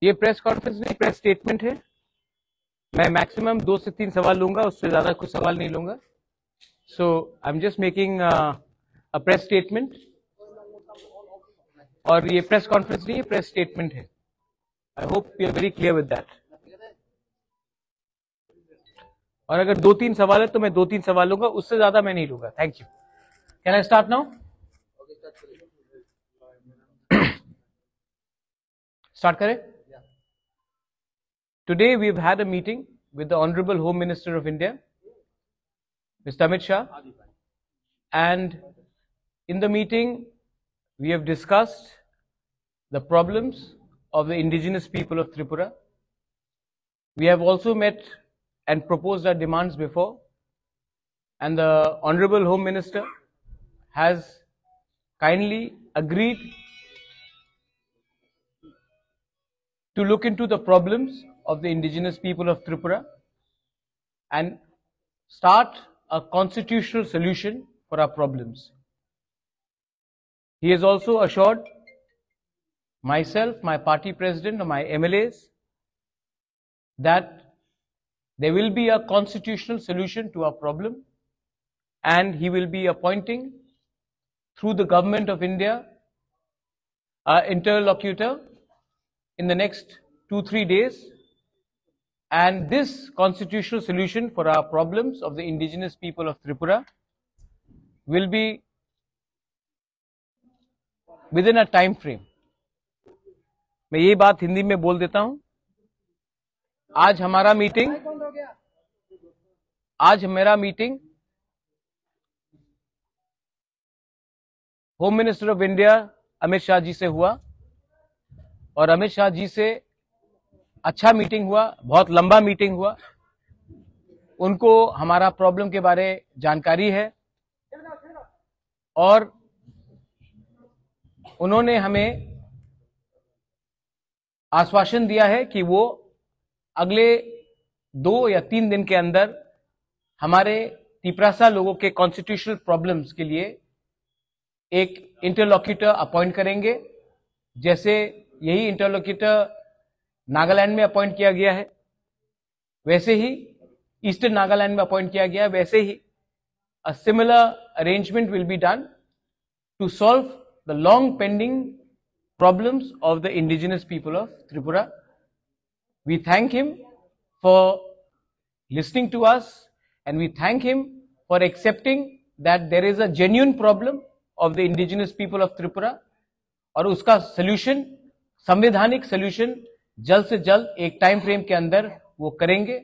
ये press conference नहीं, press statement है। मैं मैक्सिमम 2 से 3 सवाल लूंगा, उससे ज्यादा कुछ सवाल नहीं लूंगा। So I am just making a press statement. और ये प्रेस कॉन्फ्रेंस नहीं है, प्रेस स्टेटमेंट है। I hope you are very clear with that. और अगर 2-3 सवाल है तो मैं 2-3 सवाल लूंगा, उससे ज्यादा मैं नहीं लूंगा। Thank you. Can I start now? Start करें? Today we've had a meeting with the Honorable Home Minister of India, Mr. Amit Shah, and in the meeting we have discussed the problems of the indigenous people of Tripura. We have also met and proposed our demands before, and the Honorable Home Minister has kindly agreed to look into the problems of the indigenous people of Tripura and start a constitutional solution for our problems. He has also assured myself, my party president, and my MLAs that there will be a constitutional solution to our problem, and he will be appointing through the government of India an interlocutor in the next 2-3 days, and this constitutional solution for our problems of the indigenous people of Tripura will be within a time frame. मैं ये बात हिंदी में बोल देता हूं। आज हमारा meeting home minister of India Amit Shah ji से हुआ, और अमित शाह जी से अच्छा मीटिंग हुआ, बहुत लंबा मीटिंग हुआ। उनको हमारा प्रॉब्लम के बारे जानकारी है और उन्होंने हमें आश्वासन दिया है कि वो अगले 2 या 3 दिन के अंदर हमारे तिपरासा लोगों के कॉन्स्टिट्यूशनल प्रॉब्लम्स के लिए एक इंटरलॉक्यूटर अपॉइंट करेंगे। जैसे यही इंटरलॉक्यूटर नागालैंड में अपॉइंट किया गया है, वैसे ही ईस्टर्न नागालैंड में अपॉइंट किया गया है, वैसे ही a similar arrangement will be done to solve the long pending problems of the indigenous people of Tripura. We thank him for listening to us, and we thank him for accepting that there is a genuine problem of the indigenous people of Tripura, और उसका solution, संवैधानिक solution जल्द से जल्द एक time frame के अंदर वो करेंगे।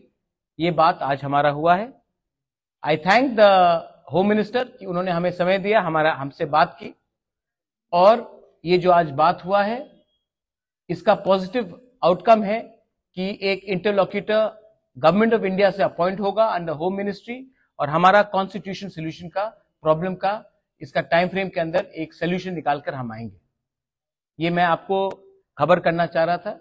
ये बात आज हमारा हुआ है। आई थैंक द होम मिनिस्टर कि उन्होंने हमें समय दिया, हमसे बात की, और ये जो आज बात हुआ है इसका पॉजिटिव आउटकम है कि एक इंटरलॉक्यूटर गवर्नमेंट ऑफ इंडिया से अपॉइंट होगा अंडर होम मिनिस्ट्री, और हमारा कॉन्स्टिट्यूशन सोल्यूशन का प्रॉब्लम का इसका टाइम फ्रेम के अंदर एक सोल्यूशन निकालकर हम आएंगे। ये मैं आपको खबर करना चाह रहा था।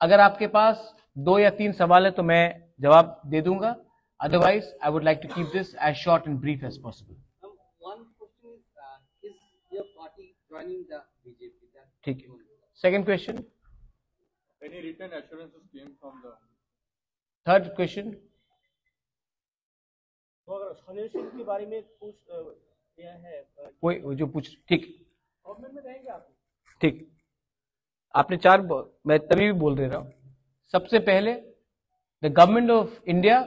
अगर आपके पास 2 या 3 सवाल है तो मैं जवाब दे दूंगा, otherwise I would like to keep this as short and brief as possible. ठीक है। Second question, any written assurances came from the third question, तो अगर सॉल्यूशन के बारे में पूछ दिया है कोई जो पूछ, ठीक गवर्नमेंट में रहेंगे आप? ठीक, आपने 4, मैं तभी भी बोल दे रहा हूं। सबसे पहले the government of India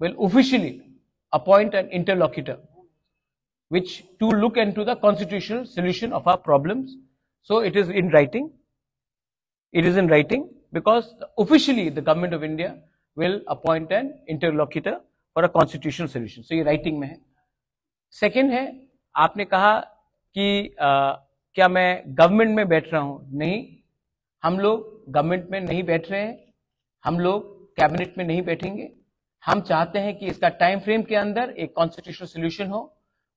will officially appoint an interlocutor which to look into the constitutional solution of our problems. So it is in writing. It is in writing because officially the government of India will appoint an interlocutor for a constitutional solution. So ये writing में है। Second है, आपने कहा कि क्या मैं government में बैठ रहा हूं? नहीं, हम लोग गवर्नमेंट में नहीं बैठ रहे हैं, हम लोग कैबिनेट में नहीं बैठेंगे। हम चाहते हैं कि इसका टाइम फ्रेम के अंदर एक कॉन्स्टिट्यूशनल सोल्यूशन हो,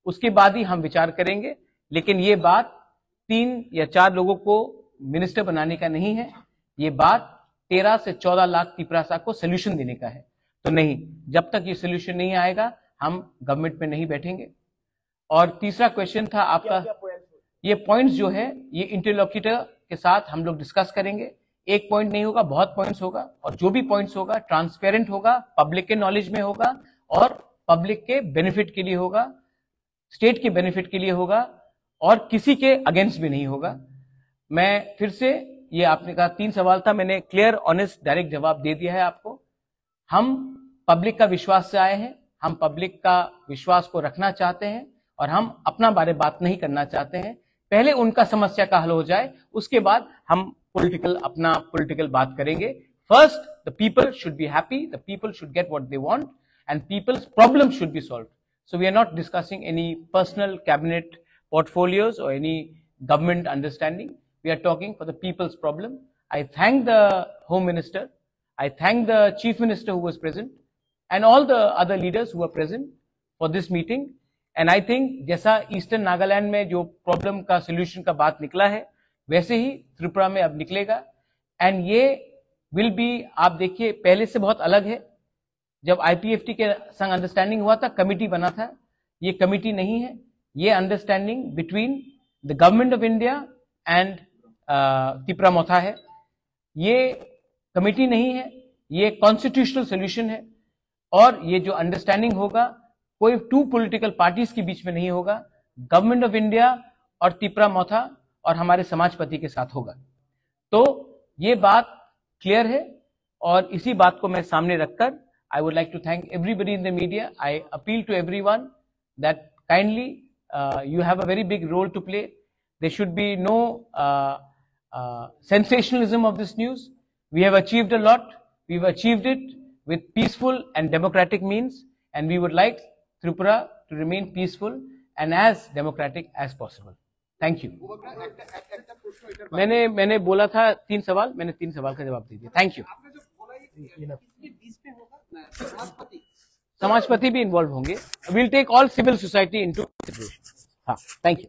उसके बाद ही हम विचार करेंगे। लेकिन ये बात 3 या 4 लोगों को मिनिस्टर बनाने का नहीं है, ये बात 13 से 14 लाख तिपरासा को सोल्यूशन देने का है। तो नहीं, जब तक ये सोल्यूशन नहीं आएगा हम गवर्नमेंट में नहीं बैठेंगे। और तीसरा क्वेश्चन था आपका, क्या पॉइंट? ये पॉइंट्स जो है ये इंटरलोक्यूटर के साथ हम लोग डिस्कस करेंगे। एक पॉइंट नहीं होगा, बहुत पॉइंट्स होगा, और जो भी पॉइंट्स होगा ट्रांसपेरेंट होगा, पब्लिक के नॉलेज में होगा और पब्लिक के बेनिफिट के लिए होगा, स्टेट के बेनिफिट के लिए होगा और किसी के अगेंस्ट भी नहीं होगा। मैं फिर से, ये आपने कहा 3 सवाल था, मैंने क्लियर ऑनेस्ट डायरेक्ट जवाब दे दिया है आपको। हम पब्लिक का विश्वास से आए हैं, हम पब्लिक का विश्वास को रखना चाहते हैं और हम अपना बारे बात नहीं करना चाहते हैं। पहले उनका समस्या का हल हो जाए, उसके बाद हम अपना पॉलिटिकल बात करेंगे। First the people should be happy, the people should get what they want and people's problem should be solved. So we are not discussing any personal cabinet portfolios or any government understanding. We are talking for the people's problem. I thank the Home Minister, I thank the Chief Minister who was present and all the other leaders who were present for this meeting. And I think जैसा eastern Nagaland में जो problem का solution का बात निकला है, वैसे ही त्रिपुरा में अब निकलेगा। एंड ये विल बी, आप देखिए पहले से बहुत अलग है। जब IPFT के संग अंडरस्टैंडिंग हुआ था, कमिटी बना था, ये कमिटी नहीं है, ये understanding between the government of India and Tripura Motha है। ये कमिटी नहीं है, ये कॉन्स्टिट्यूशनल सोल्यूशन है। और ये जो अंडरस्टैंडिंग होगा, कोई 2 पॉलिटिकल पार्टीज के बीच में नहीं होगा, गवर्नमेंट ऑफ इंडिया और त्रिपुरा मोथा और हमारे समाजपति के साथ होगा। तो ये बात क्लियर है और इसी बात को मैं सामने रखकर I would like to thank everybody in the media. I appeal to everyone that kindly you have a very big role to play. There should be no sensationalism of this news. We have achieved a lot. We've achieved it with peaceful and democratic means, and we would like Tripura to remain peaceful and as democratic as possible. Thank you. मैंने बोला था 3 सवाल, मैंने 3 सवाल का जवाब दे दिया। Thank you. समाजपति भी इन्वॉल्व होंगे। Will take all civil society into consideration. हाँ, थैंक यू।